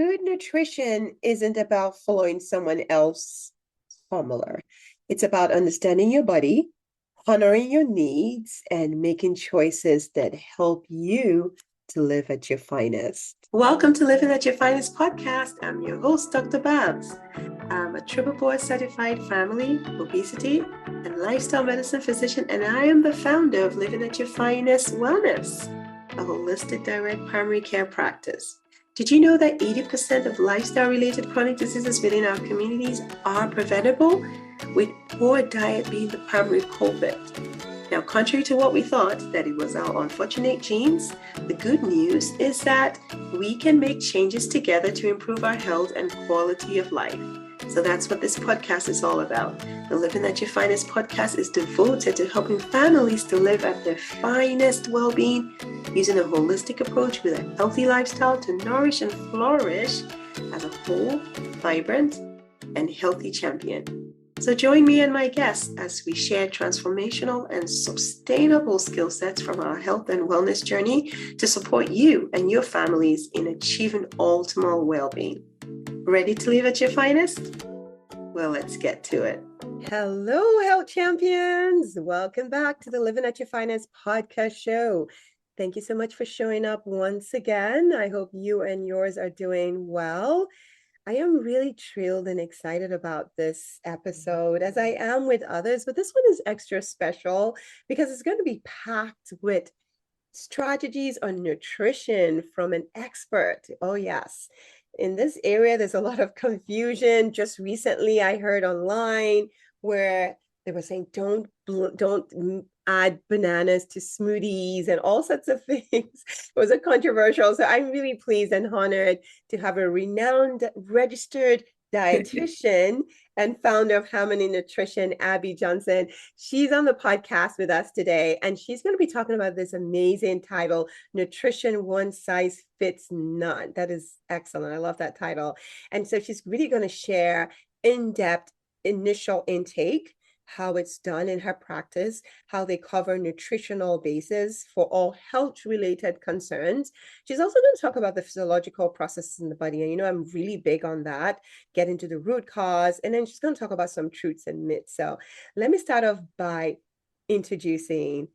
Good nutrition isn't about following someone else's formula. It's about understanding your body, honoring your needs, and making choices that help you to live at your finest. Welcome to Living at Your Finest podcast. I'm your host, Dr. Babs. I'm a triple board certified family, obesity, and lifestyle medicine physician, and I am the founder of Living at Your Finest Wellness, a holistic direct primary care practice. Did you know that 80% of lifestyle-related chronic diseases within our communities are preventable, with poor diet being the primary culprit? Now, contrary to what we thought, that it was our unfortunate genes, the good news is that we can make changes together to improve our health and quality of life. So that's what this podcast is all about. The Living at Your Finest podcast is devoted to helping families to live at their finest well-being using a holistic approach with a healthy lifestyle to nourish and flourish as a whole, vibrant, and healthy champion. So join me and my guests as we share transformational and sustainable skill sets from our health and wellness journey to support you and your families in achieving optimal well-being. Ready to live at your finest? Well, let's get to it. Hello, health champions. Welcome back to the Living at Your Finest podcast show. Thank you so much for showing up once again. I hope you and yours are doing well. I am really thrilled and excited about this episode, as I am with others, but this one is extra special because it's going to be packed with strategies on nutrition from an expert. Oh, yes. In this area, there's a lot of confusion. Just recently, I heard online where they were saying don't add bananas to smoothies and all sorts of things. It was a controversial. So I'm really pleased and honored to have a renowned registered dietitian and founder of Harmony Nutrition, Abby Johnson. She's on the podcast with us today, and she's going to be talking about this amazing title, Nutrition One Size Fits None. That is excellent. I love that title. And so she's really going to share in-depth initial intake, how it's done in her practice, how they cover nutritional bases for all health-related concerns. She's also going to talk about the physiological processes in the body. And I'm really big on that, get into the root cause. And then she's going to talk about some truths and myths. So let me start off by introducing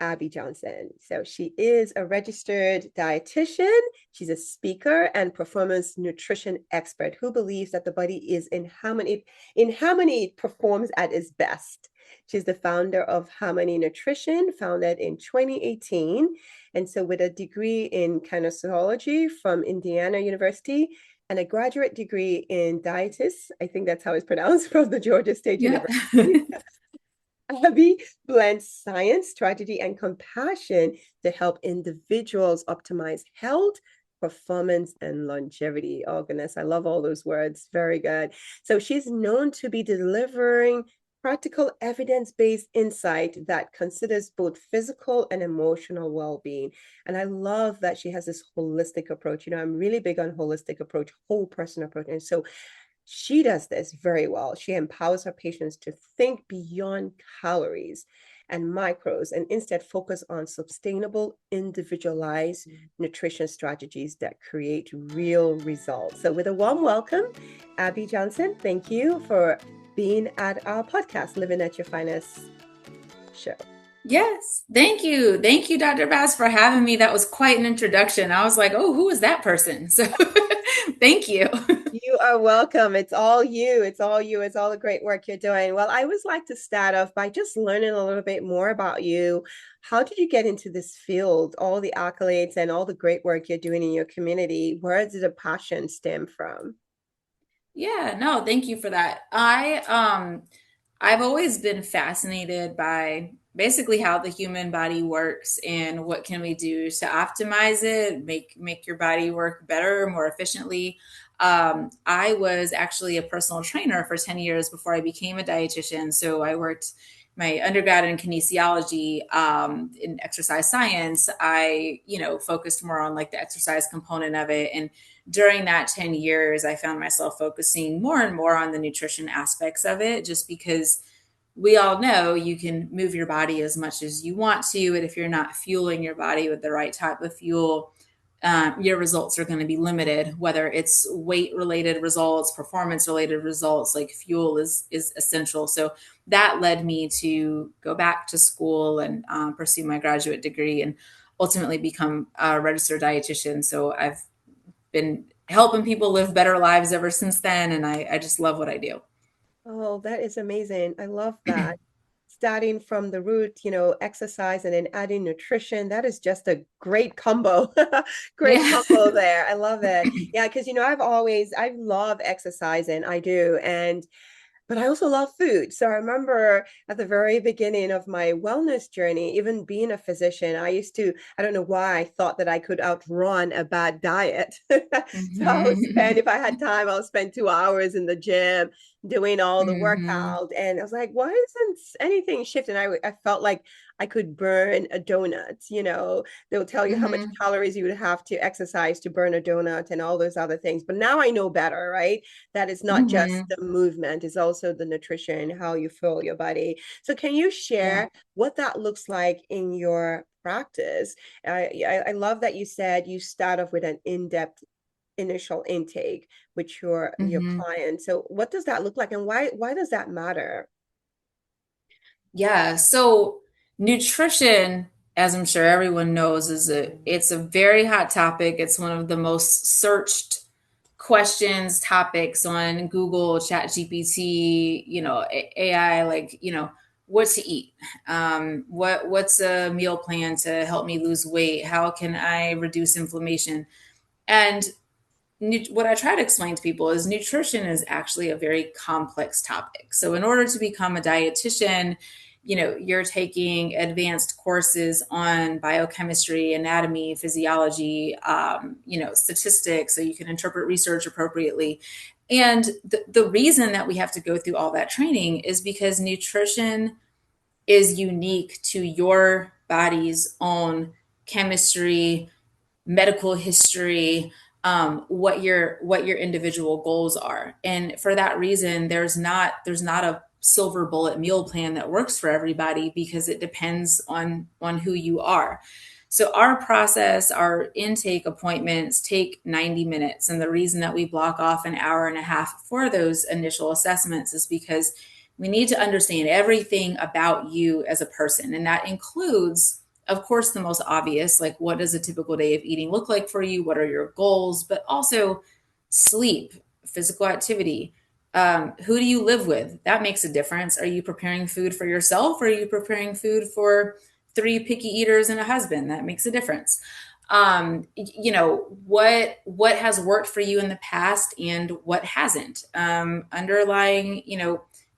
Abby Johnson. So she is a registered dietitian. She's a speaker and performance nutrition expert who believes that the body is in harmony. In harmony, it performs at its best. She's the founder of Harmony Nutrition, founded in 2018. And so with a degree in kinesiology from Indiana University and a graduate degree in dietist, I think that's how it's pronounced, from the Georgia State University. Abby blends science, strategy, and compassion to help individuals optimize health, performance, and longevity. Oh, goodness, I love all those words. Very good. So she's known to be delivering practical evidence-based insight that considers both physical and emotional well-being. And I love that she has this holistic approach. I'm really big on holistic approach, whole person approach. And so she does this very well. She empowers her patients to think beyond calories and macros and instead focus on sustainable, individualized nutrition strategies that create real results. So with a warm welcome, Abby Johnson, thank you for being at our podcast, Living at Your Finest show. Yes. Thank you. Thank you, Dr. Bass, for having me. That was quite an introduction. I was like, oh, who is that person? So thank you. You are welcome. It's all you. It's all you. It's all the great work you're doing. Well, I always like to start off by just learning a little bit more about you. How did you get into this field? All the accolades and all the great work you're doing in your community. Where did the passion stem from? Yeah, no, thank you for that. I've always been fascinated by basically how the human body works and what can we do to optimize it, make your body work better, more efficiently. I was actually a personal trainer for 10 years before I became a dietitian. So I worked my undergrad in kinesiology, in exercise science. I, focused more on like the exercise component of it. And during that 10 years, I found myself focusing more and more on the nutrition aspects of it, just because we all know you can move your body as much as you want to. And if you're not fueling your body with the right type of fuel, your results are going to be limited, whether it's weight related results, performance related results. Like fuel is essential. So that led me to go back to school and pursue my graduate degree and ultimately become a registered dietitian. So I've been helping people live better lives ever since then, and I just love what I do. Oh, that is amazing. I love that. Starting from the root, exercise and then adding nutrition, that is just a great combo. Great Yeah. combo there. I love it. Yeah, because I love exercising. I do. But I also love food. So I remember at the very beginning of my wellness journey, even being a physician, I don't know why I thought that I could outrun a bad diet. So if I had time, I'll spend 2 hours in the gym doing all the Hmm. workout. And I was like, why isn't anything shifting? I felt like I could burn a donut. They'll tell you how much Hmm. calories you would have to exercise to burn a donut and all those other things. But now I know better, right? That is not just Hmm. the movement, it's also the nutrition, how you feel your body. So can you Yeah. share what that looks like in your practice? I love that you said you start off with an in-depth initial intake with your Hmm. client. So what does that look like and why does that matter? Yeah. So nutrition, as I'm sure everyone knows, it's a very hot topic. It's one of the most searched questions, topics on Google, Chat GPT, AI, like, what to eat. What's a meal plan to help me lose weight? How can I reduce inflammation? And what I try to explain to people is nutrition is actually a very complex topic. So, in order to become a dietitian, you're taking advanced courses on biochemistry, anatomy, physiology, statistics, so you can interpret research appropriately. And the reason that we have to go through all that training is because nutrition is unique to your body's own chemistry, medical history, what your individual goals are. And for that reason, there's not a silver bullet meal plan that works for everybody because it depends on who you are. So our process, our intake appointments take 90 minutes. And the reason that we block off an hour and a half for those initial assessments is because we need to understand everything about you as a person. And that includes, of course, the most obvious, like what does a typical day of eating look like for you? What are your goals? But also sleep, physical activity. Who do you live with? That makes a difference. Are you preparing food for yourself or are you preparing food for three picky eaters and a husband? That makes a difference. What has worked for you in the past and what hasn't. Underlying,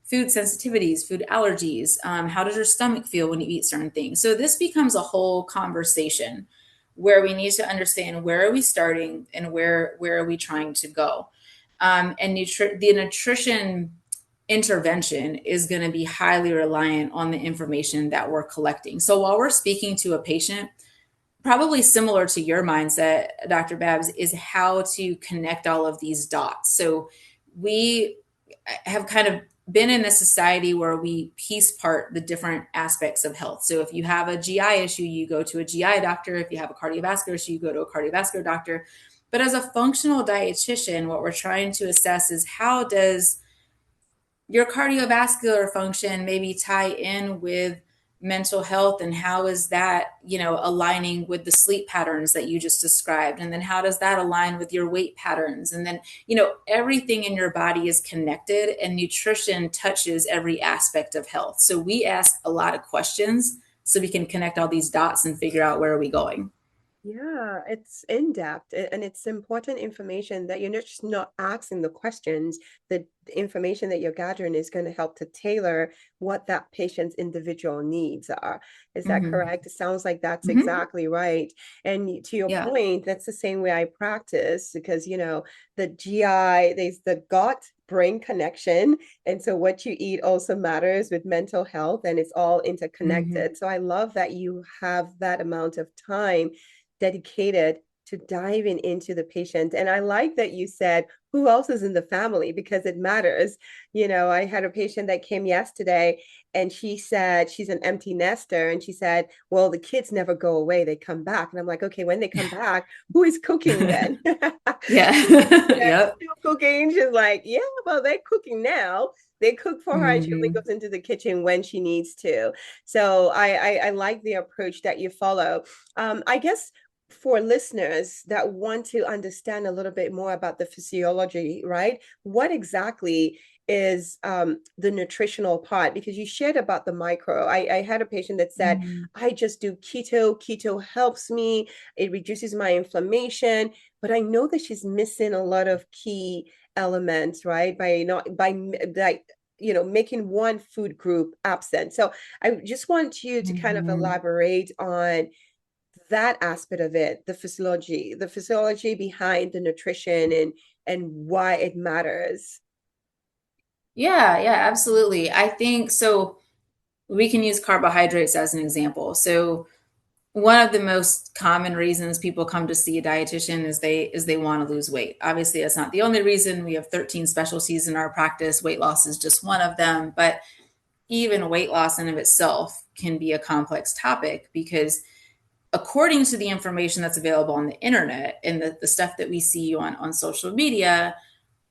food sensitivities, food allergies. How does your stomach feel when you eat certain things? So this becomes a whole conversation where we need to understand where are we starting and where are we trying to go. And the nutrition intervention is going to be highly reliant on the information that we're collecting. So while we're speaking to a patient, probably similar to your mindset, Dr. Babs, is how to connect all of these dots. So we have kind of been in a society where we piece part the different aspects of health. So if you have a GI issue, you go to a GI doctor. If you have a cardiovascular issue, you go to a cardiovascular doctor. But as a functional dietitian, what we're trying to assess is how does your cardiovascular function maybe tie in with mental health, and how is that aligning with the sleep patterns that you just described, and then how does that align with your weight patterns, and then everything in your body is connected, and nutrition touches every aspect of health. So we ask a lot of questions so we can connect all these dots and figure out where are we going. Yeah, it's in depth and it's important information that you're just not asking the questions. The information that you're gathering is going to help to tailor what that patient's individual needs are. Is that Hmm. correct? It sounds like that's Hmm. exactly right. And to your Yeah. point, that's the same way I practice because, the GI, there's the gut brain connection. And so what you eat also matters with mental health and it's all Hmm. interconnected. So I love that you have that amount of time dedicated to diving into the patient. And I like that you said, who else is in the family? Because it matters. I had a patient that came yesterday and she said she's an empty nester. And she said, well, the kids never go away. They come back. And I'm like, okay, when they come back, who is cooking then? Yeah. Yep. Still cooking. She's like, yeah, well, they're cooking now. They cook for her and she only Hmm. goes into the kitchen when she needs to. So I like the approach that you follow. I guess for listeners that want to understand a little bit more about the physiology, right? What exactly is the nutritional part? Because you shared about the micro. I had a patient that said, Hmm. I just do keto. Keto helps me. It reduces my inflammation. But I know that she's missing a lot of key elements, right? By not by like making one food group absent. So I just want you to kind of Hmm. elaborate on that aspect of it, the physiology behind the nutrition and why it matters. Yeah, yeah, absolutely. I think so. We can use carbohydrates as an example. So one of the most common reasons people come to see a dietitian is they want to lose weight. Obviously, that's not the only reason. We have 13 specialties in our practice. Weight loss is just one of them, but even weight loss in of itself can be a complex topic because according to the information that's available on the internet and the stuff that we see on social media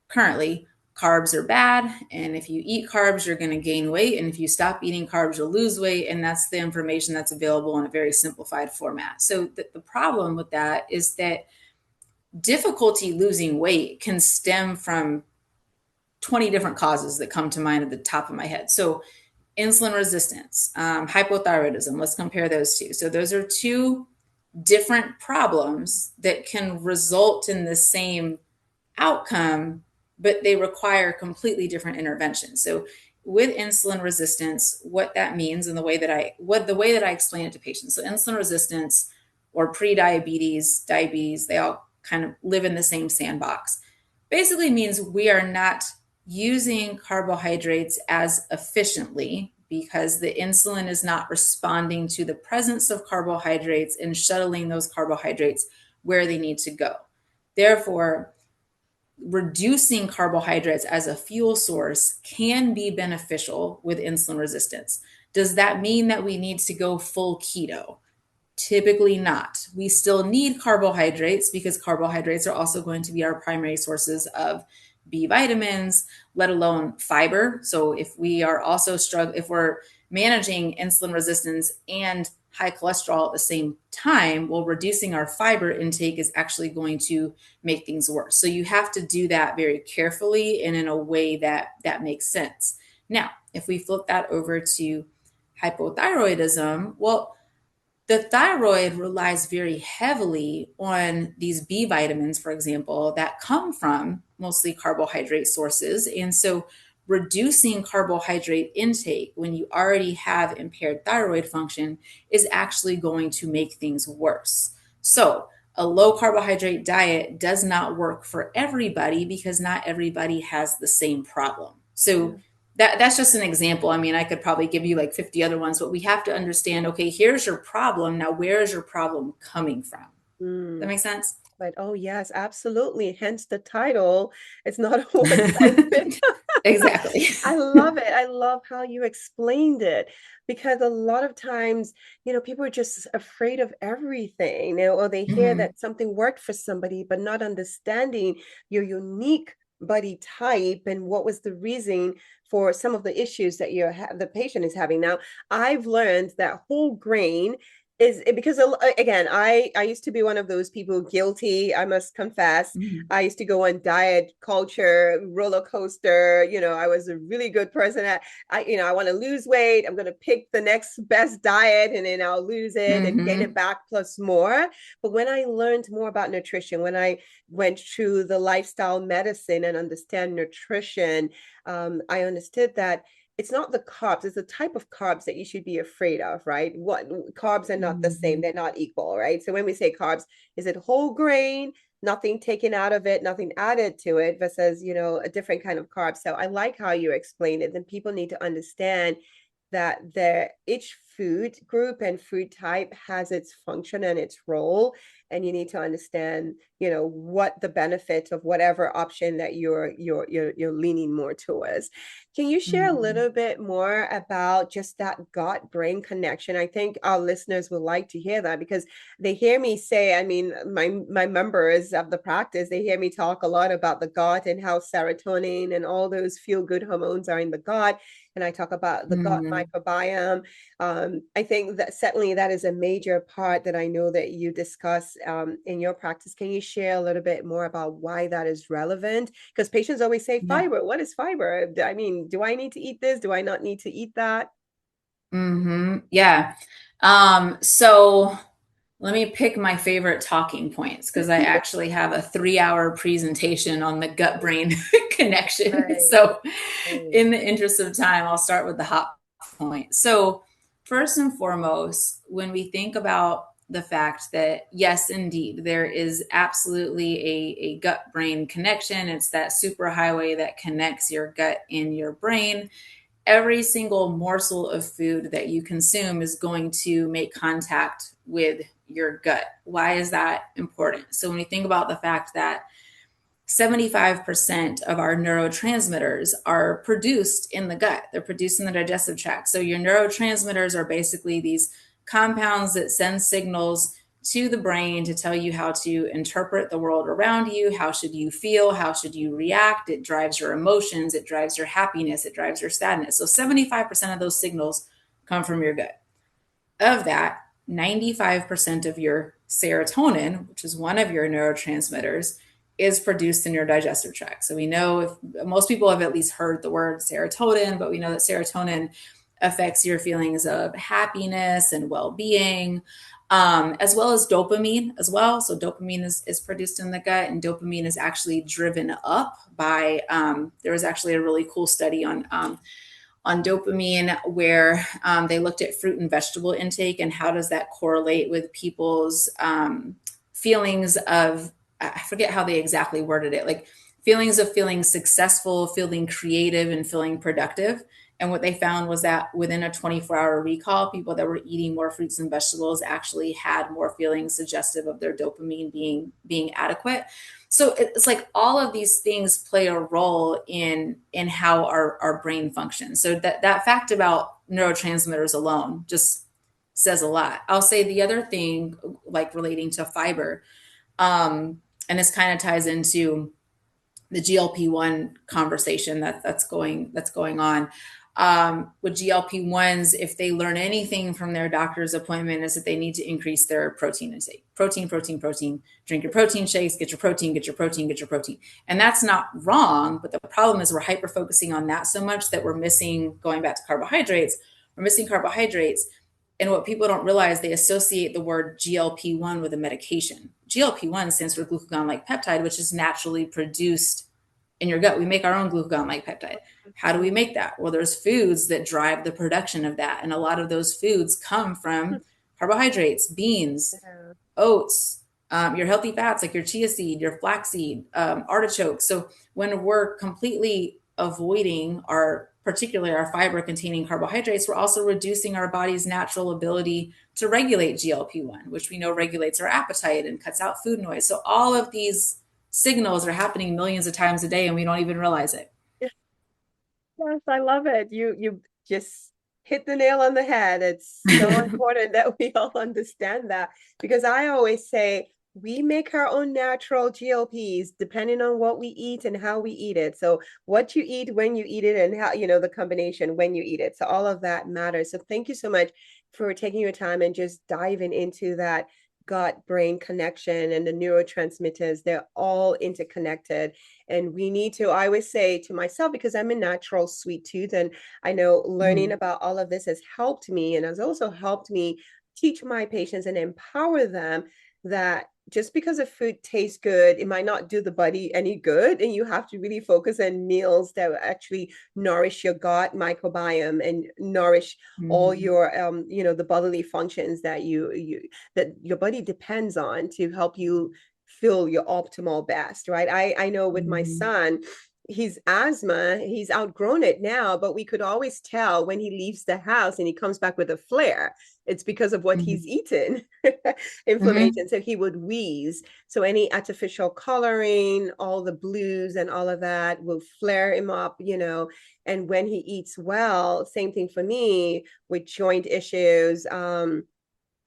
currently, carbs are bad, and if you eat carbs you're going to gain weight, and if you stop eating carbs you'll lose weight, and that's the information that's available in a very simplified format. So the problem with that is that difficulty losing weight can stem from 20 different causes that come to mind at the top of my head. So insulin resistance, hypothyroidism, let's compare those two. So those are two different problems that can result in the same outcome, but they require completely different interventions. So with insulin resistance, what that means and the way that I explain it to patients. So insulin resistance or pre-diabetes, diabetes, they all kind of live in the same sandbox. Basically means we are not using carbohydrates as efficiently because the insulin is not responding to the presence of carbohydrates and shuttling those carbohydrates where they need to go. Therefore, reducing carbohydrates as a fuel source can be beneficial with insulin resistance. Does that mean that we need to go full keto? Typically not. We still need carbohydrates because carbohydrates are also going to be our primary sources of B vitamins, let alone fiber. So if we are also if we're managing insulin resistance and high cholesterol at the same time, well, reducing our fiber intake is actually going to make things worse. So you have to do that very carefully and in a way that makes sense. Now, if we flip that over to hypothyroidism, well, the thyroid relies very heavily on these B vitamins, for example, that come from mostly carbohydrate sources. And so, reducing carbohydrate intake when you already have impaired thyroid function is actually going to make things worse. So, a low carbohydrate diet does not work for everybody because not everybody has the same problem. So, that's just an example. I mean, I could probably give you like 50 other ones, but we have to understand, okay, here's your problem. Now, where is your problem coming from? That Mm. makes sense? But oh yes, absolutely. Hence the title. It's not a one size fits. Exactly. I love it. I love how you explained it because a lot of times, people are just afraid of everything, or they hear Hmm. that something worked for somebody, but not understanding your unique body type and what was the reason for some of the issues that the patient is having. Now, I've learned that whole grain is because again, I used to be one of those people guilty, I must confess. Hmm. I used to go on diet culture roller coaster. I was a really good person at I want to lose weight. I'm going to pick the next best diet and then I'll lose it and gain it Hmm. back plus more. But when I learned more about nutrition, when I went through the lifestyle medicine and understand nutrition, I understood that it's not the carbs, it's the type of carbs that you should be afraid of, right? What carbs are not the same, Hmm. they're not equal, right? So when we say carbs, is it whole grain, nothing taken out of it, nothing added to it, versus, a different kind of carb. So I like how you explain it. Then people need to understand that each food group and food type has its function and its role, and you need to understand, what the benefit of whatever option that you're leaning more towards. Can you share a Mhm. little bit more about just that gut brain connection? I think our listeners would like to hear that because they hear me say, I mean, my members of the practice, they hear me talk a lot about the gut and how serotonin and all those feel good hormones are in the gut. And I talk about the gut Mhm. microbiome. I think that certainly that is a major part that I know that you discuss in your practice. Can you share a little bit more about why that is relevant? Because patients always say Yeah. fiber. What is fiber? I mean, do I need to eat this? Do I not need to eat that? Yeah. So let me pick my favorite talking points because I actually have a 3 hour presentation on the gut brain connection. Right, So, right. in the interest of time, I'll start with the hot point. So, first and foremost, when we think about the fact that, yes, indeed, there is absolutely a gut brain connection, it's that superhighway that connects your gut and your brain. Every single morsel of food that you consume is going to make contact with your gut. Why is that important? So, when you think about the fact that 75% of our neurotransmitters are produced in the gut, they're produced in the digestive tract. So, your neurotransmitters are basically these compounds that send signals to the brain to tell you how to interpret the world around you. How should you feel? How should you react? It drives your emotions, it drives your happiness, it drives your sadness. So 75% of those signals come from your gut. Of that, 95% of your serotonin, which is one of your neurotransmitters, is produced in your digestive tract. So we know, if most people have at least heard the word serotonin, but we know that serotonin affects your feelings of happiness and well-being, as well as dopamine as well. So dopamine is produced in the gut, and dopamine is actually driven up by, there was actually a really cool study on dopamine where they looked at fruit and vegetable intake and how does that correlate with people's feelings of, I forget how they exactly worded it, like feelings of feeling successful, feeling creative, and feeling productive. And what they found was that within a 24-hour recall, people that were eating more fruits and vegetables actually had more feelings suggestive of their dopamine being adequate. So it's like all of these things play a role in how our brain functions. So that fact about neurotransmitters alone just says a lot. I'll say the other thing, like relating to fiber, and this kind of ties into the GLP-1 conversation that's going on. With GLP-1s, if they learn anything from their doctor's appointment, is that they need to increase their protein intake. Protein, protein, protein. Drink your protein shakes, get your protein, get your protein, get your protein. And that's not wrong, but the problem is we're hyper focusing on that so much that we're missing, going back to carbohydrates, we're missing carbohydrates. And what people don't realize, they associate the word GLP-1 with a medication. GLP-1 stands for glucagon-like peptide, which is naturally produced in your gut. We make our own glucagon-like peptide. How do we make that? Well, there's foods that drive the production of that. And a lot of those foods come from carbohydrates, beans, Yeah. oats, your healthy fats like your chia seed, your flaxseed, artichoke. So when we're completely avoiding particularly our fiber containing carbohydrates, we're also reducing our body's natural ability to regulate GLP-1, which we know regulates our appetite and cuts out food noise. So all of these signals are happening millions of times a day and we don't even realize it. Yes, I love it. You just hit the nail on the head. It's so important that we all understand that because I always say we make our own natural GLPs depending on what we eat and how we eat it. So what you eat, when you eat it, and how, the combination when you eat it. So all of that matters. So thank you so much for taking your time and just diving into that gut brain connection and the neurotransmitters. They're all interconnected. And we need to, I always say to myself, because I'm a natural sweet tooth, and I know learning Mhm. about all of this has helped me and has also helped me teach my patients and empower them that just because a food tastes good, it might not do the body any good. And you have to really focus on meals that actually nourish your gut microbiome and nourish all Mhm. your the bodily functions that that your body depends on to help you feel your optimal best, right? I know with my Mhm. son, his asthma, he's outgrown it now, but we could always tell when he leaves the house and he comes back with a flare. It's because of what he's Mhm. eaten, Mhm. inflammation. So he would wheeze. So any artificial coloring, all the blues and all of that will flare him up, you know. And when he eats well, same thing for me with joint issues,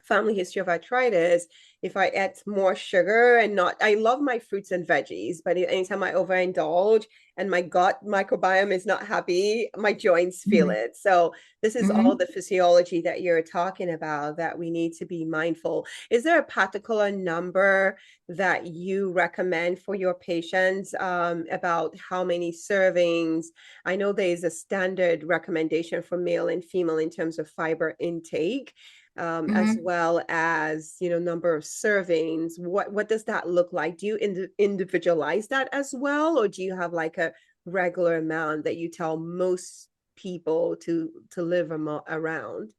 family history of arthritis. If I ate more sugar and not, I love my fruits and veggies, but anytime I overindulge and my gut microbiome is not happy, my joints feel Mhm. it. So this is all Mhm. the physiology that you're talking about that we need to be mindful. Is there a particular number that you recommend for your patients, about how many servings? I know there is a standard recommendation for male and female in terms of fiber intake, as Mhm. well as, you know, number of servings. What does that look like? Do you individualize that as well, or do you have like a regular amount that you tell most people to live around?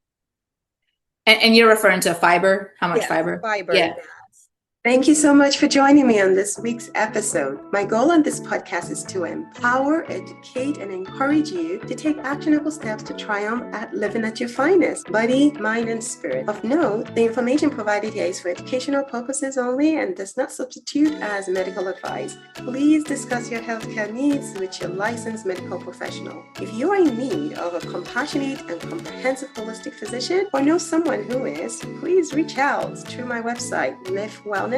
And you're referring to fiber? How much Yes, fiber? fiber, Yeah. yes. Thank you so much for joining me on this week's episode. My goal on this podcast is to empower, educate, and encourage you to take actionable steps to triumph at living at your finest, body, mind, and spirit. Of note, the information provided here is for educational purposes only and does not substitute as medical advice. Please discuss your healthcare needs with your licensed medical professional. If you are in need of a compassionate and comprehensive holistic physician or know someone who is, please reach out through my website, livewellness.com,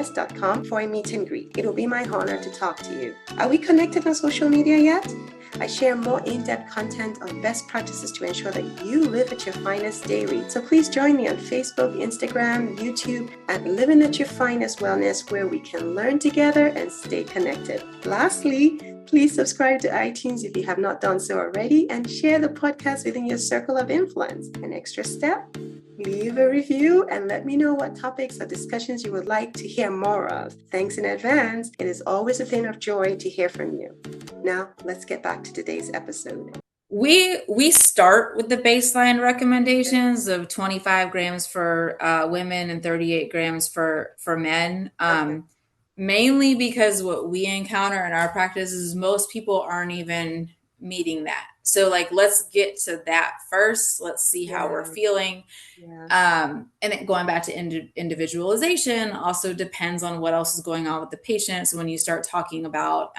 for a meet and greet. It will be my honor to talk to you. Are we connected on social media yet? I share more in-depth content on best practices to ensure that you live at your finest daily. So please join me on Facebook, Instagram, YouTube at Living at Your Finest Wellness, where we can learn together and stay connected. Lastly, please subscribe to iTunes if you have not done so already, and share the podcast within your circle of influence. An extra step? Leave a review and let me know what topics or discussions you would like to hear more of. Thanks in advance. It is always a thing of joy to hear from you. Now, let's get back to today's episode. We start with the baseline recommendations of 25 grams for women and 38 grams for men. Okay. Mainly because what we encounter in our practice is most people aren't even meeting that. So like, let's get to that first. Let's see how we're Yeah. feeling. Yeah. And then going back to individualization also depends on what else is going on with the patient. So when you start talking about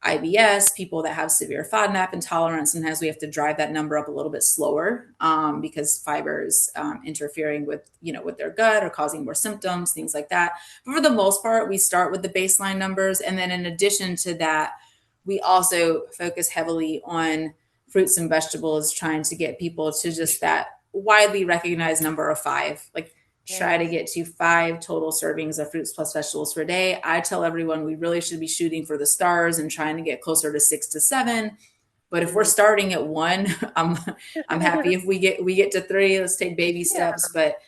IBS, people that have severe FODMAP intolerance, sometimes we have to drive that number up a little bit slower, because fiber is interfering with, with their gut or causing more symptoms, things like that. But for the most part, we start with the baseline numbers. And then in addition to that, we also focus heavily on fruits and vegetables, trying to get people to just that widely recognized number of five. Like, try to Yes. get to 5 total servings of fruits plus vegetables per day. I tell everyone we really should be shooting for the stars and trying to get closer to 6 to 7. But if we're Mm. starting at 1, I'm happy if we get to 3. Let's take baby Yeah. steps. But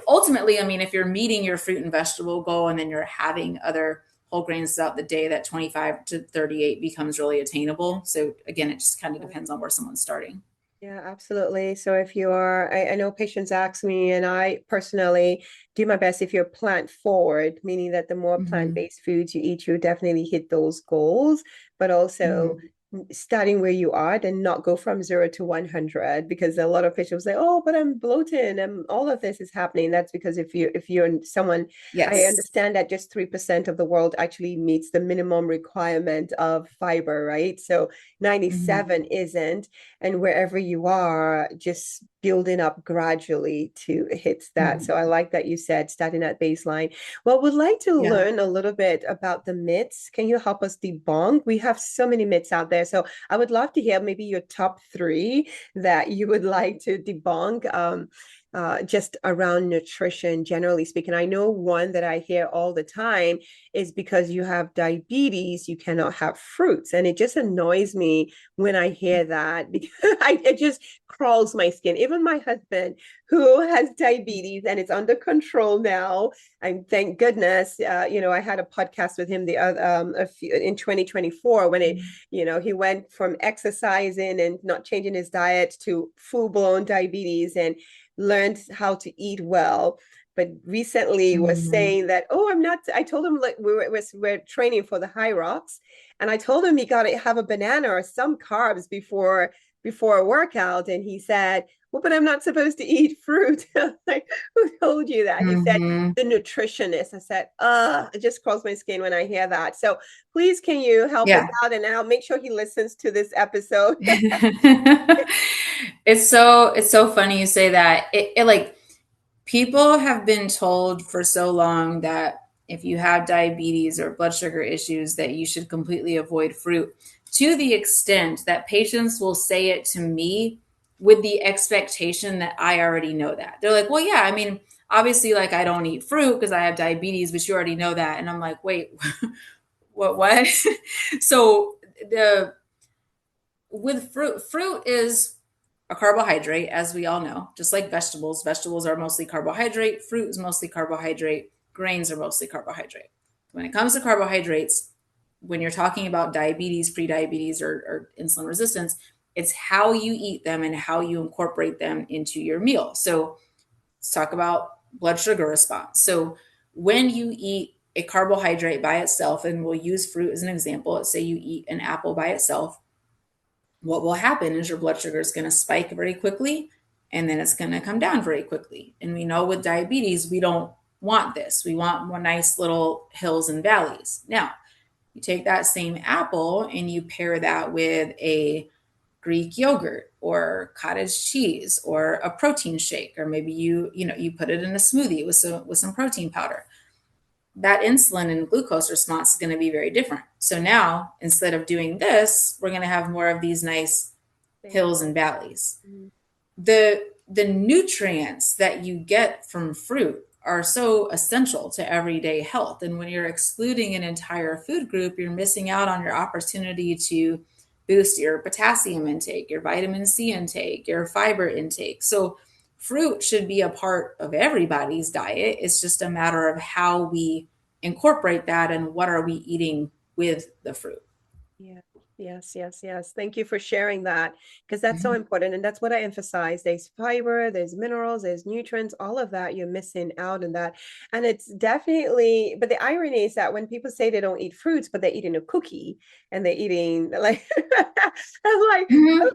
ultimately, I mean, if you're meeting your fruit and vegetable goal and then you're having other whole grains throughout the day, that 25 to 38 becomes really attainable. So again, it just kind of depends on where someone's starting. Yeah, absolutely. So if you're, I know patients ask me, and I personally do my best if you're plant forward, meaning that the more Mm-hmm. plant-based foods you eat, you definitely hit those goals, but also Mm-hmm. starting where you are, then not go from 0 to 100, because a lot of patients say, oh, but I'm bloated and all of this is happening. That's because if you're someone, I Yes. understand that just 3% of the world actually meets the minimum requirement of fiber, right? So Mm-hmm. 97 isn't, and wherever you are, just building up gradually to hit that. Mm-hmm. So I like that you said starting at baseline. Well, would like to Yeah. learn a little bit about the myths. Can you help us debunk? We have so many myths out there. So I would love to hear maybe your top three that you would like to debunk. Just around nutrition, generally speaking. I know one that I hear all the time is because you have diabetes, you cannot have fruits. And it just annoys me when I hear that, because it just crawls my skin. Even my husband, who has diabetes and it's under control now, and thank goodness, I had a podcast with him in 2024 when he went from exercising and not changing his diet to full blown diabetes and learned how to eat well. but recently was Mhm. saying that, oh, I'm not, I told him like we're training for the high rocks. And I told him he got to have a banana or some carbs before a workout. And he said, well, but I'm not supposed to eat fruit. Like, who told you that? He said, Mhm. the nutritionist. I said, it just crawls my skin when I hear that. So please, can you help us Yeah. out? And I'll make sure he listens to this episode. It's so funny you say that. It like people have been told for so long that if you have diabetes or blood sugar issues that you should completely avoid fruit, to the extent that patients will say it to me with the expectation that I already know that. They're like, "Well, yeah, I mean, obviously like I don't eat fruit because I have diabetes, but you already know that." And I'm like, "Wait, what?" So the with fruit is a carbohydrate, as we all know, just like vegetables. Vegetables are mostly carbohydrate, fruit is mostly carbohydrate, grains are mostly carbohydrate. When it comes to carbohydrates, when you're talking about diabetes, prediabetes, or insulin resistance, it's how you eat them and how you incorporate them into your meal. So let's talk about blood sugar response. So when you eat a carbohydrate by itself, and we'll use fruit as an example, let's say you eat an apple by itself, what will happen is your blood sugar is going to spike very quickly and then it's going to come down very quickly. And we know with diabetes, we don't want this. We want more nice little hills and valleys. Now, you take that same apple and you pair that with a Greek yogurt or cottage cheese or a protein shake, or maybe you put it in a smoothie with some protein powder. That insulin and glucose response is going to be very different. So now, instead of doing this, we're going to have more of these nice hills Stable. and valleys. Mhm. The nutrients that you get from fruit are so essential to everyday health. And when you're excluding an entire food group, you're missing out on your opportunity to boost your potassium intake, your vitamin C intake, your fiber intake. So fruit should be a part of everybody's diet. It's just a matter of how we incorporate that and what are we eating with the fruit. Yeah. Yes, yes, yes. Thank you for sharing that because that's so Mhm. important. And that's what I emphasize. There's fiber, there's minerals, there's nutrients, all of that you're missing out in that. And it's definitely, but the irony is that when people say they don't eat fruits, but they're eating a cookie and they're eating like, I'm like, Mhm.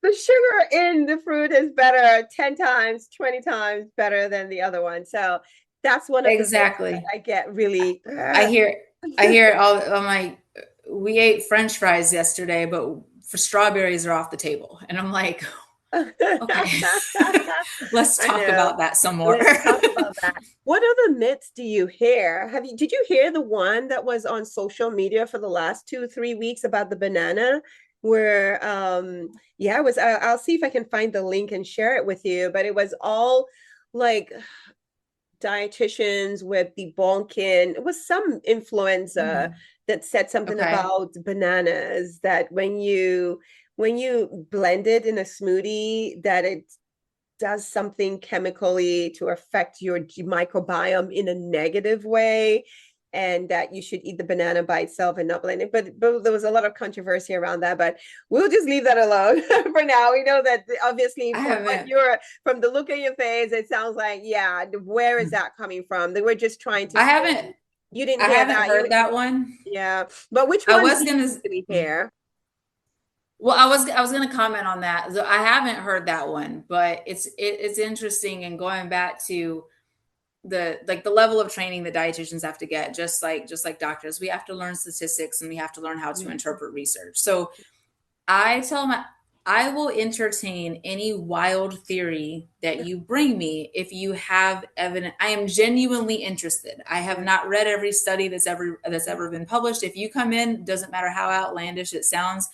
the sugar in the fruit is better 10 times, 20 times better than the other one. So that's one of the bits that Exactly. I get really, I hear I hear it all. I'm like, we ate French fries yesterday, but for strawberries are off the table. And I'm like, okay, let's I talk know. about that some more. Let's talk about that. What other myths do you hear? Did you hear the one that was on social media for the last 2, 3 weeks about the banana? Where yeah, it was I'll see if I can find the link and share it with you, but it was all like dietitians with debunking. It was some influencer Mm, that said something okay. about bananas that when you blend it in a smoothie that it does something chemically to affect your microbiome in a negative way, and that you should eat the banana by itself and not blend it. But there was a lot of controversy around that. But we'll just leave that alone for now. We know that obviously I from what haven't you're from the look of your face, it sounds like, yeah, where is that coming from? They were just trying to I say haven't you didn't I hear haven't that. heard that one. Yeah. But which I one did was you gonna actually hear? well, I was gonna comment on that. So I haven't heard that one, but it's interesting, and going back to the level of training that dietitians have to get, just like doctors, we have to learn statistics and we have to learn how to Yeah. interpret research. So I tell them I will entertain any wild theory that you bring me if you have evidence. I am genuinely interested. I have Yeah. not read every study that's ever been published. If you come in, doesn't matter how outlandish it sounds,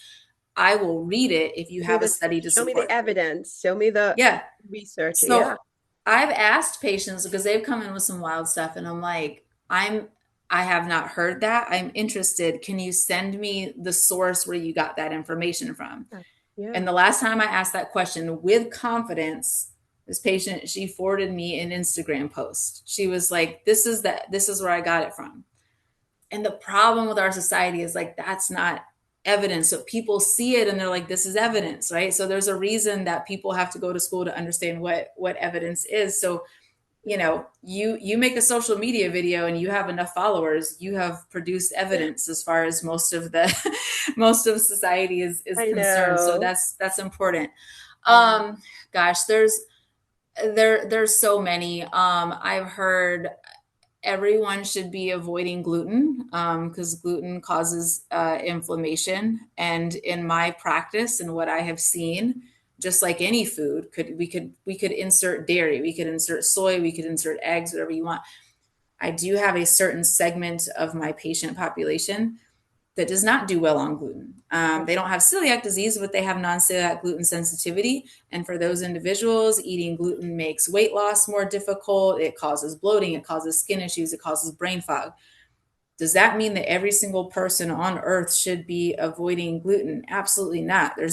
I will read it if you have a study to Show me the support. evidence. Show me the Yeah. research. So Yeah. I've asked patients because they've come in with some wild stuff, and I'm like, I have not heard that. I'm interested. Can you send me the source where you got that information from? Yeah. And the last time I asked that question with confidence, this patient, she forwarded me an Instagram post. She was like, this is where I got it from. And the problem with our society is like, that's not evidence. So people see it and they're like, this is evidence, right? So there's a reason that people have to go to school to understand what evidence is. So you make a social media video and you have enough followers, you have produced evidence as far as most of the most of society is I concerned. So know. that's important. Yeah. um Gosh, there's so many. I've heard everyone should be avoiding gluten, because gluten causes inflammation. And in my practice and what I have seen, just like any food, we could insert dairy, we could insert soy, we could insert eggs, whatever you want. I do have a certain segment of my patient population that does not do well on gluten. They don't have celiac disease, but they have non-celiac gluten sensitivity. And for those individuals, eating gluten makes weight loss more difficult. It causes bloating, it causes skin issues, it causes brain fog. Does that mean that every single person on earth should be avoiding gluten? Absolutely not. There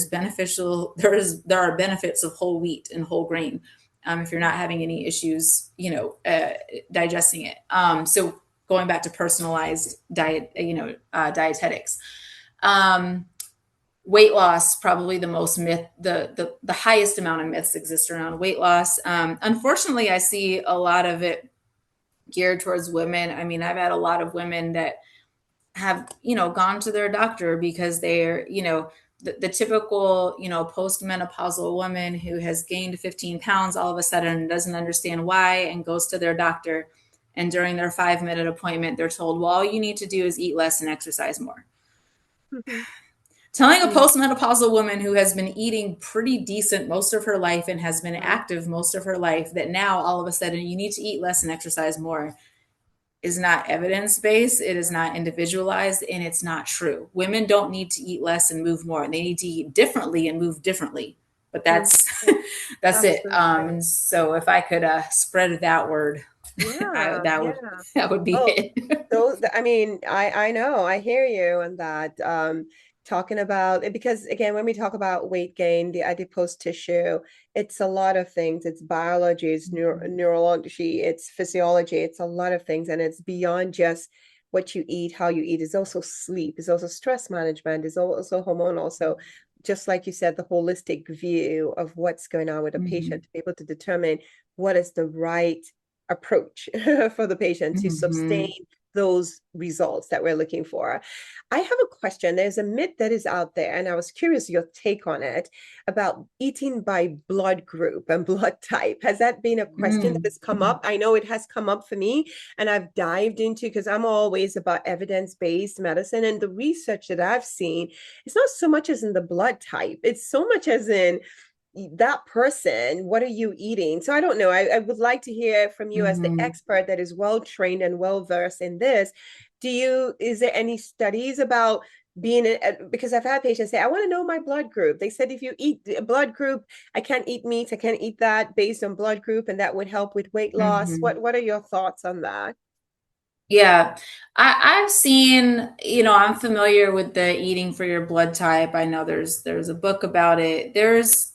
are benefits of whole wheat and whole grain, if you're not having any issues, digesting it. So going back to personalized diet, dietetics. Um, Weight loss, probably the most myth, the highest amount of myths exist around weight loss. Unfortunately, I see a lot of it geared towards women. I mean, I've had a lot of women that have, gone to their doctor because they're, the typical, postmenopausal woman who has gained 15 pounds all of a sudden and doesn't understand why, and goes to their doctor. And during their 5-minute appointment, they're told, well, all you need to do is eat less and exercise more. Mhm. Telling a Mm, postmenopausal woman who has been eating pretty decent most of her life and has been right. active most of her life that now all of a sudden you need to eat less and exercise more is not evidence based, it is not individualized, and it's not true. Women don't need to eat less and move more. They need to eat differently and move differently. But Mm, that's that's it. absolutely. And so if I could spread that word, Yeah, that would yeah. that would be Oh, it. those, I mean, I know, I hear you on that. Talking about it, because again, when we talk about weight gain, the adipose tissue, it's a lot of things. It's biology, it's neurology, it's physiology, it's a lot of things, and it's beyond just what you eat, how you eat. It's also sleep, it's also stress management, it's also hormonal. So just like you said, the holistic view of what's going on with a patient Mhm. to be able to determine what is the right approach for the patient to sustain Mhm. those results that we're looking for. I have a question. There's a myth that is out there, and I was curious your take on it about eating by blood group and blood type. Has that been a question that Mm. has come up? I know it has come up for me, and I've dived into, because I'm always about evidence-based medicine, and the research that I've seen, it's not so much as in the blood type, it's so much as in that person, what are you eating? So I don't know. I would like to hear from you as the Mhm. expert that is well trained and well versed in this. Is there any studies about being because I've had patients say, I want to know my blood group. They said if you eat a blood group, I can't eat meat, I can't eat that based on blood group, and that would help with weight loss. Mhm. What are your thoughts on that? Yeah, I've seen, I'm familiar with the eating for your blood type. I know there's a book about it. There's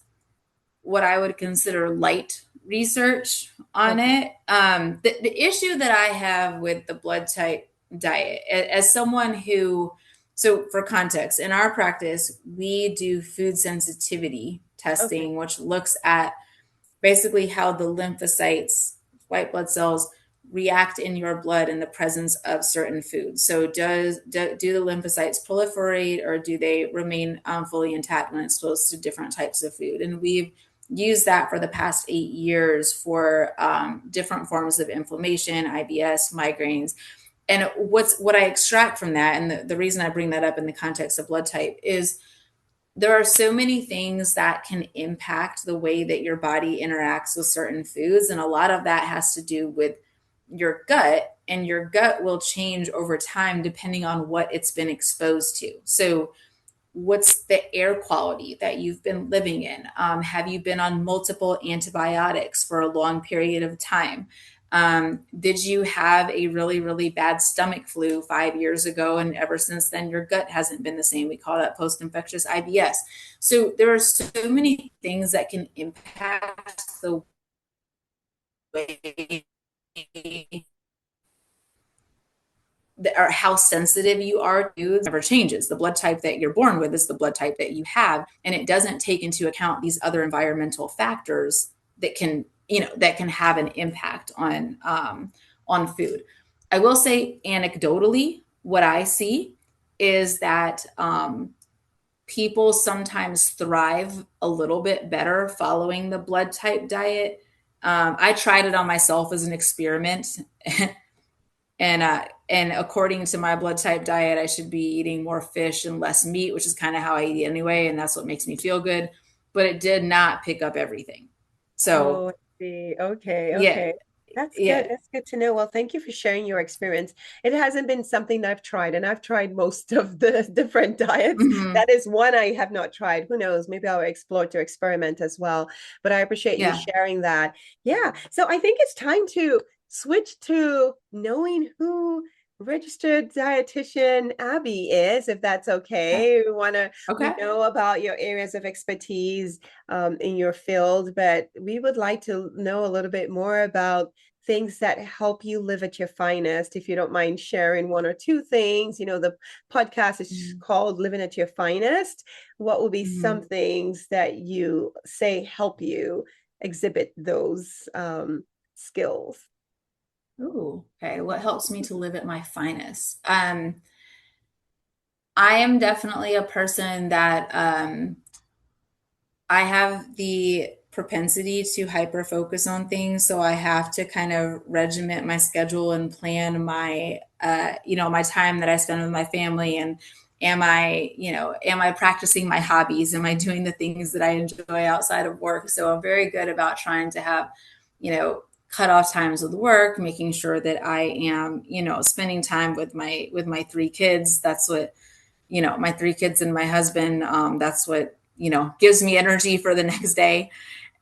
what I would consider light research on Okay. it. The issue that I have with the blood type diet, as someone who, so for context, in our practice, we do food sensitivity Okay. testing, which looks at basically how the lymphocytes, white blood cells, react in your blood in the presence of certain foods. So, do the lymphocytes proliferate, or do they remain fully intact when exposed to different types of food? And we've used that for the past 8 years for different forms of inflammation, IBS, migraines. And what I extract from that, and the reason I bring that up in the context of blood type, is there are so many things that can impact the way that your body interacts with certain foods. And a lot of that has to do with your gut, and your gut will change over time depending on what it's been exposed to. So, what's the air quality that you've been living in? Have you been on multiple antibiotics for a long period of time? Did you have a really, really bad stomach flu 5 years ago? And ever since then, your gut hasn't been the same. We call that post infectious IBS. So there are so many things that can impact the way or how sensitive you are to never changes. The blood type that you're born with is the blood type that you have, and it doesn't take into account these other environmental factors that can that can have an impact on food. I will say anecdotally, what I see is that people sometimes thrive a little bit better following the blood type diet. I tried it on myself as an experiment, and according to my blood type diet, I should be eating more fish and less meat, which is kind of how I eat anyway, and that's what makes me feel good. But it did not pick up everything. So Oh, I see. Okay, yeah, okay. That's good. yeah, That's good to know. Well, thank you for sharing your experience. It hasn't been something that I've tried, and I've tried most of the different diets. hmm, That is one I have not tried. Who knows? Maybe I'll explore to experiment as well. But I appreciate you yeah. sharing that. Yeah. So I think it's time to switch to knowing who registered dietitian Abby is, if that's Okay. okay. We Okay. know about your areas of expertise in your field, but we would like to know a little bit more about things that help you live at your finest. If you don't mind sharing one or two things, the podcast is called Living at Your Finest. What will be some Mm-hmm. things that you say help you exhibit those skills? Ooh, okay. What helps me to live at my finest? I am definitely a person that I have the propensity to hyper focus on things, so I have to kind of regiment my schedule and plan my time that I spend with my family. And am I practicing my hobbies? Am I doing the things that I enjoy outside of work? So I'm very good about trying to have, cut off times with work, making sure that I am, spending time with my three kids. That's what my three kids and my husband. That's what gives me energy for the next day.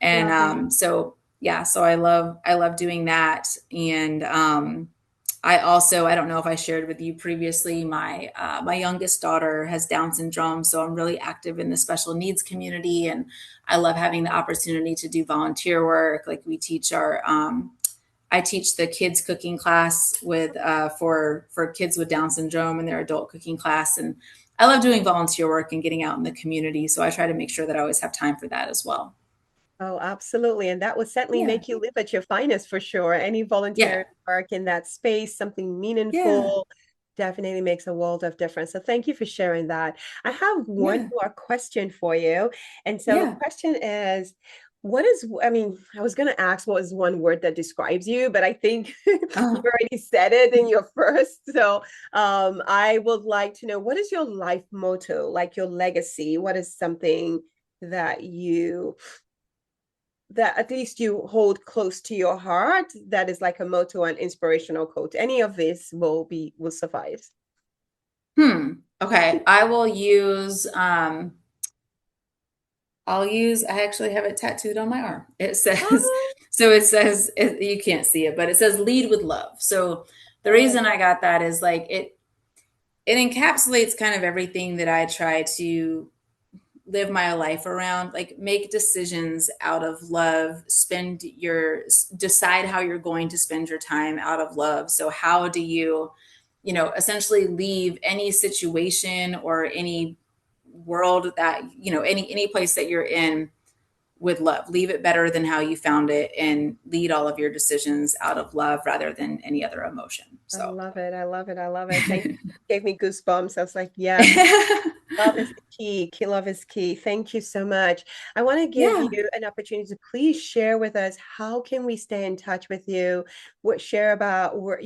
And Love it. so yeah, so I love doing that. And I don't know if I shared with you previously, my youngest daughter has Down syndrome, so I'm really active in the special needs community, and I love having the opportunity to do volunteer work. Like I teach the kids cooking class with for kids with Down syndrome and their adult cooking class, and I love doing volunteer work and getting out in the community. So I try to make sure that I always have time for that as well. Oh, absolutely. And that would certainly Yeah, make you live at your finest for sure. Any yeah, volunteer work in that space, something yeah, meaningful, definitely makes a world of difference. So thank you for sharing that. I have one yeah, more question for you. And so the yeah. question is, I was going to ask what is one word that describes you, but I think you Oh, already said it in your first. So I would like to know, what is your life motto, like your legacy? What is something that you that at least you hold close to your heart, that is like a motto and inspirational quote? Any of this will suffice. okay. I actually have it tattooed on my arm. It says, Oh, you can't see it, but it says lead with love. So the oh, reason I got that is like it encapsulates kind of everything that I try to live my life around. Like, make decisions out of love, decide how you're going to spend your time out of love. So how do you essentially leave any situation or any world that any place that you're in with love. Leave it better than how you found it, and lead all of your decisions out of love rather than any other emotion. I So love it. I love it. I love it. Thank you. Gave me goosebumps. I was like, yes, love is the key. Love is key. Thank you so much. I want to give yeah. you an opportunity to please share with us, how can we stay in touch with you? What share about where,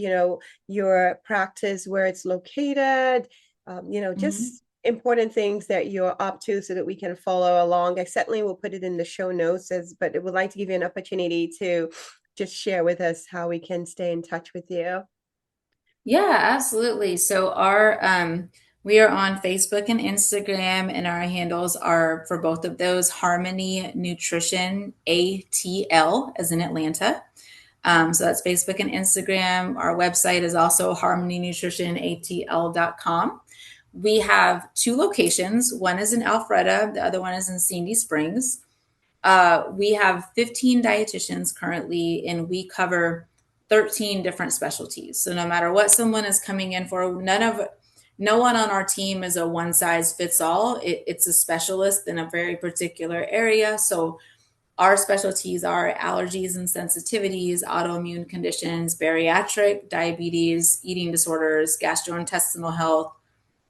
your practice, where it's located, Mhm. just important things that you're up to so that we can follow along. I certainly will put it in the show notes, but I would like to give you an opportunity to just share with us how we can stay in touch with you. Yeah, absolutely. So we are on Facebook and Instagram, and our handles are for both of those Harmony Nutrition ATL, as in Atlanta. So that's Facebook and Instagram. Our website is also harmonynutritionatl.com. We have two locations. One is in Alpharetta, the other one is in Sandy Springs. We have 15 dietitians currently, and we cover 13 different specialties. So no matter what someone is coming in for, no one on our team is a one size fits all. It's a specialist in a very particular area. So Our specialties are allergies and sensitivities, autoimmune conditions, bariatric, diabetes, eating disorders, gastrointestinal health,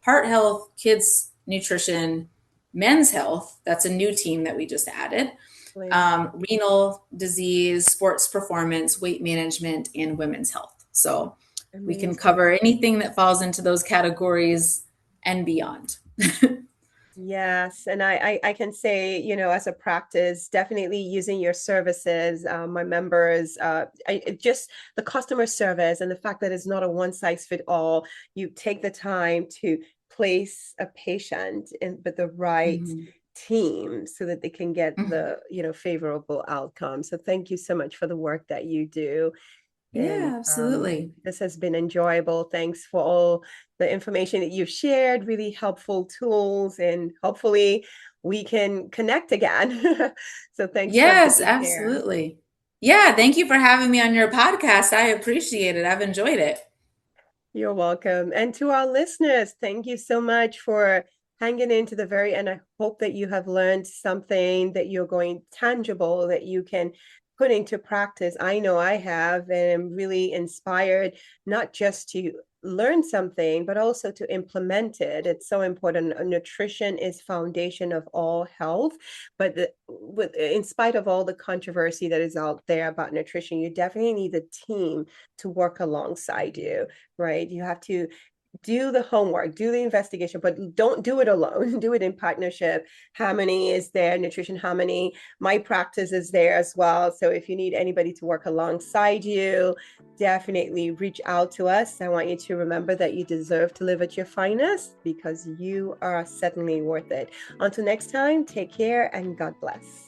heart health, kids nutrition, men's health. That's a new team that we just added. Renal disease, sports performance, weight management, and women's health. So we can Amazing. cover anything that falls into those categories and beyond. Yes, and I can say, as a practice, definitely using your services, my members, just the customer service and the fact that it's not a one size fit all. You take the time to place a patient in with the right Mm-hmm. team so that they can get Mm-hmm. the, favorable outcome. So thank you so much for the work that you do. And Yeah, absolutely. this has been enjoyable. Thanks for all the information that you've shared, really helpful tools, and hopefully we can connect again. So thanks for Yes, being here. absolutely. Yeah, thank you for having me on your podcast. I appreciate it. I've enjoyed it. You're welcome. And to our listeners, thank you so much for hanging in to the very end. I hope that you have learned something that you're going tangible that you can put into practice. I know I have, and I'm really inspired not just to learn something, but also to implement it. It's so important. Nutrition is foundation of all health. But in spite of all the controversy that is out there about nutrition, you definitely need a team to work alongside you, right? You have to do the homework, do the investigation, but don't do it alone. Do it in partnership. Harmony is there, Nutrition Harmony. My practice is there as well. So if you need anybody to work alongside you, definitely reach out to us. I want you to remember that you deserve to live at your finest because you are certainly worth it. Until next time, take care and God bless.